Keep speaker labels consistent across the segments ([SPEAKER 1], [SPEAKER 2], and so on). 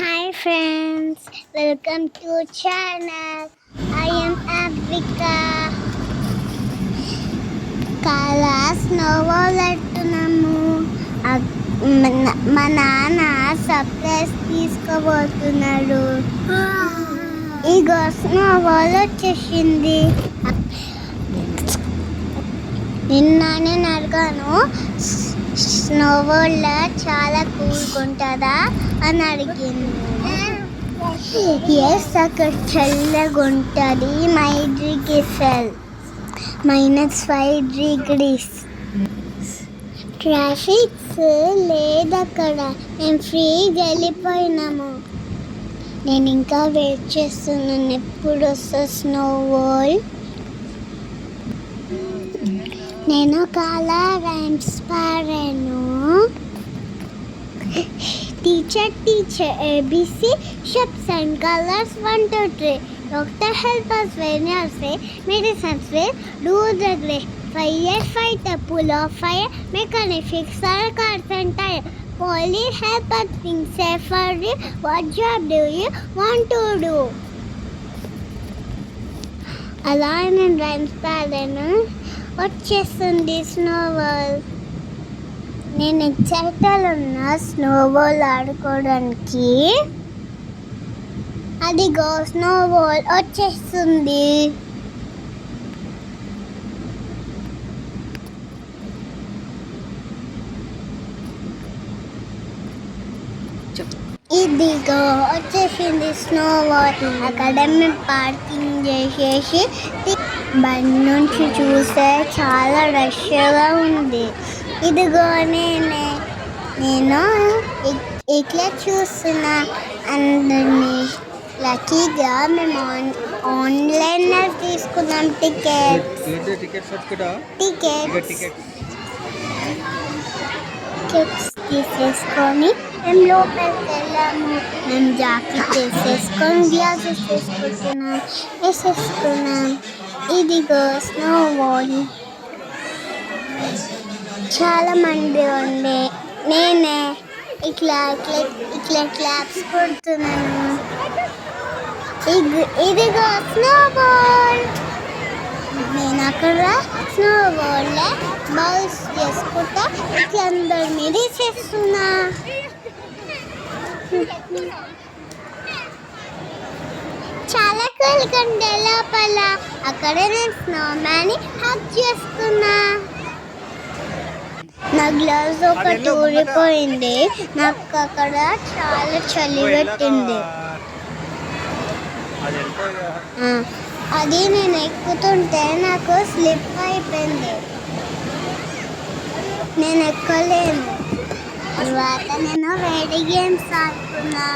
[SPEAKER 1] Hi friends, welcome to channel. I am Africa. Kala snowball ఎట్టున్నాము. మా నాన్న surprise తీసుకోబోతున్నాడు. ఇగో snowball వచ్చేసింది. నిన్న నేను అడిగాను స్నోబాల్ చాలా కూల్గా ఉంటుందా అని అడిగింది. ఎస్, అక్కడ చల్లగా ఉంటుంది. My degrees -5 degrees. ట్రాఫిక్స్ లేదు అక్కడ. మేము ఫ్రీగా వెళ్ళిపోయినాము. నేను ఇంకా వెయిట్ చేస్తున్నాను ఎప్పుడు వస్తా స్నోబాల్. నేను చాలా రైమ్స్ పాడాను. Teacher ABC shapes and colors 1 2 3. Doctor help us when you are sick. Medicines will do the great. Fight the pull of fire. Mechanic fix our cars and tire. Police help us think safer. What job do you want to do? అలా నేను rhymes పాడాను. వచ్చేస్తుంది snowball. నేను excited ఉన్నా snowball ఆడుకోవడానికి. అదిగో snowball వచ్చేస్తుంది. ఇదిగో వచ్చేసింది స్నోబాల్. అక్కడ మేము పార్కింగ్ చేసేసి బండి నుంచి చూస్తే చాలా రష్గా ఉంది. ఇదిగో నేను ఇట్లా చూస్తున్నా అందరినీ. లక్కీగా మేము ఆన్లైన్లో తీసుకున్నాం టికెట్స్ తీసేసుకొని మేము లోపలికి వెళ్ళాము. మేము జాకెట్ వేసేసుకొని గ్లాసెస్ వేసేసుకున్నాం. ఇదిగో స్నోబాల్. చాలా మంది ఉండే. నేనే ఇట్లా క్లాప్స్ కొడుతున్నాను. ఇదిగో స్నోబాల్. నేను అక్కడ స్నోబాల్ బౌల్స్ చేసుకుంటా ఇట్లా అందరి మీద చేస్తున్నా. చాలా కూల్గా ఉండే లోపల. అక్కడ నేను స్నోమ్యాన్ని హగ్ చేసుకున్నా. నా గ్లౌజ్ ఒకటి ఊడిపోయింది. నాకు అక్కడ చాలా చలి పెట్టింది. అది నేను ఎక్కుతుంటే నాకు స్లిప్ అయిపోయింది. నేను ఎక్కలేను. తర్వాత నేను వేడి గేమ్స్ ఆడుకున్నా.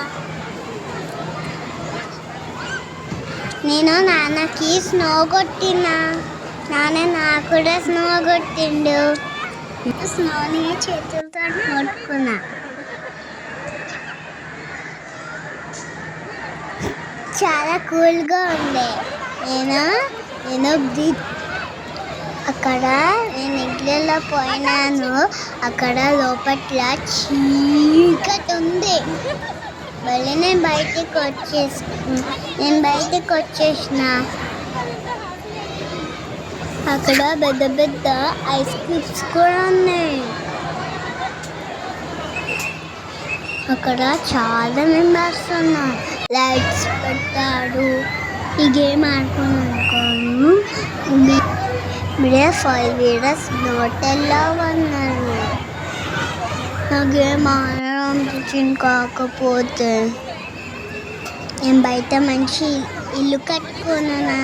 [SPEAKER 1] నేను నాన్నకి స్నో కొట్టినా. నాన్న నాకు కూడా స్నో కొట్టిండు. స్నోని చేతులతో కొట్టుకున్నా. చాలా కూల్గా ఉండే. నేను అక్కడ నేను ఇళ్ళలో పోయినాను. అక్కడ లోపల చీకటి ఉంది. మళ్ళీ నేను బయటికి వచ్చేసిన. అక్కడ పెద్ద పెద్ద ఐస్ క్యూబ్స్ కూడా ఉన్నాయి. అక్కడ చాలా మెంబర్స్ ఉన్నారు. లైట్స్ పెట్టాడు. ఈ గేమ్ ఆడుకున్నాను. మీరే 5 years హోటల్లో ఉన్నారు. ఆ గేమ్ ఆడడం రుచిని కాకపోతే నేను బయట మంచి ఇల్లు కట్టుకున్నా.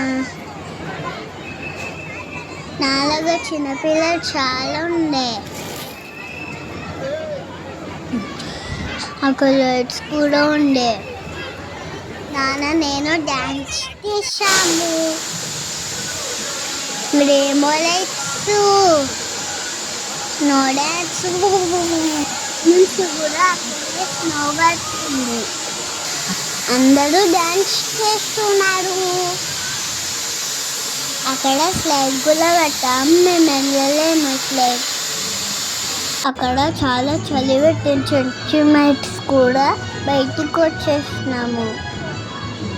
[SPEAKER 1] నాలాగా చిన్నపిల్లలు చాలా ఉండే. అక్కడ లైట్స్ కూడా ఉండే. నేను డ్యాన్స్ చేశాము. రెయిన్బో లైట్స్, స్నో డ్యాన్స్ నుంచి కూడా అక్కడే స్నో పడుతుంది. అందరూ డ్యాన్స్ చేస్తున్నారు. అక్కడ స్లైడ్ కూడా కట్టాం. మేము వెళ్ళలేము స్లైడ్. అక్కడ చాలా చలి పెట్టిన చెట్టు కూడా బయటికి వచ్చేసినాము.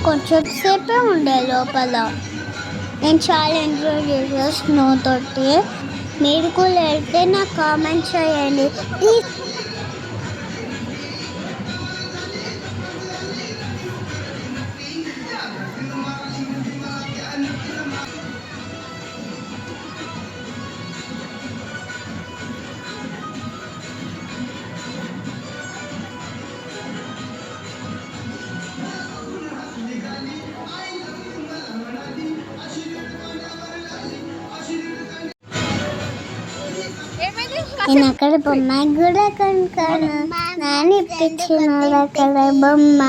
[SPEAKER 1] కొంచెం సేపే ఉండే లోపల. నేను చాలా ఎంజాయ్ చేసాను స్నో తోటి. మీరు కూడా వెళ్తే నాకు కామెంట్ చేయండి ప్లీజ్. నేను అక్కడ బొమ్మ కూడా కొనుక్కోను. నాన్న ఇప్పించినాడు అక్కడ బొమ్మ.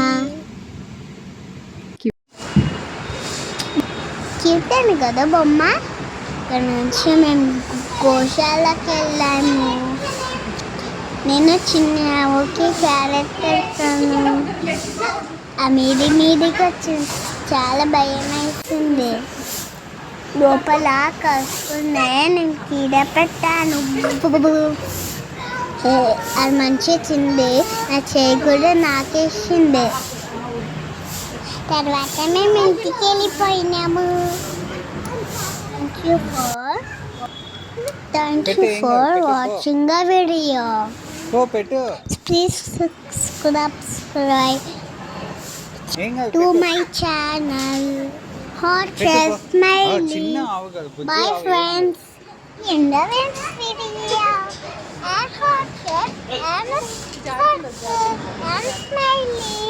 [SPEAKER 1] క్యూట్ అని కదా బొమ్మ. ఇక్కడ నుంచి మేము గోశాలకు వెళ్ళాము. నేను చిన్న ఓకే క్యారెట్ పెడతాను. ఆ మీదికి వచ్చి చాలా భయం వేస్తుంది. లోపల కలుసుకునే నేను కీడ పెట్టాను. అది మంచిగా తింది. నా చేయి కూడా నాకేసింది. తర్వాత మేము ఇంటికి వెళ్ళిపోయినాము. Thank you for watching the video. Please subscribe to my channel. Hot Chef Smiley. Bye friends. In the next video. And Hot Chef and Smiley.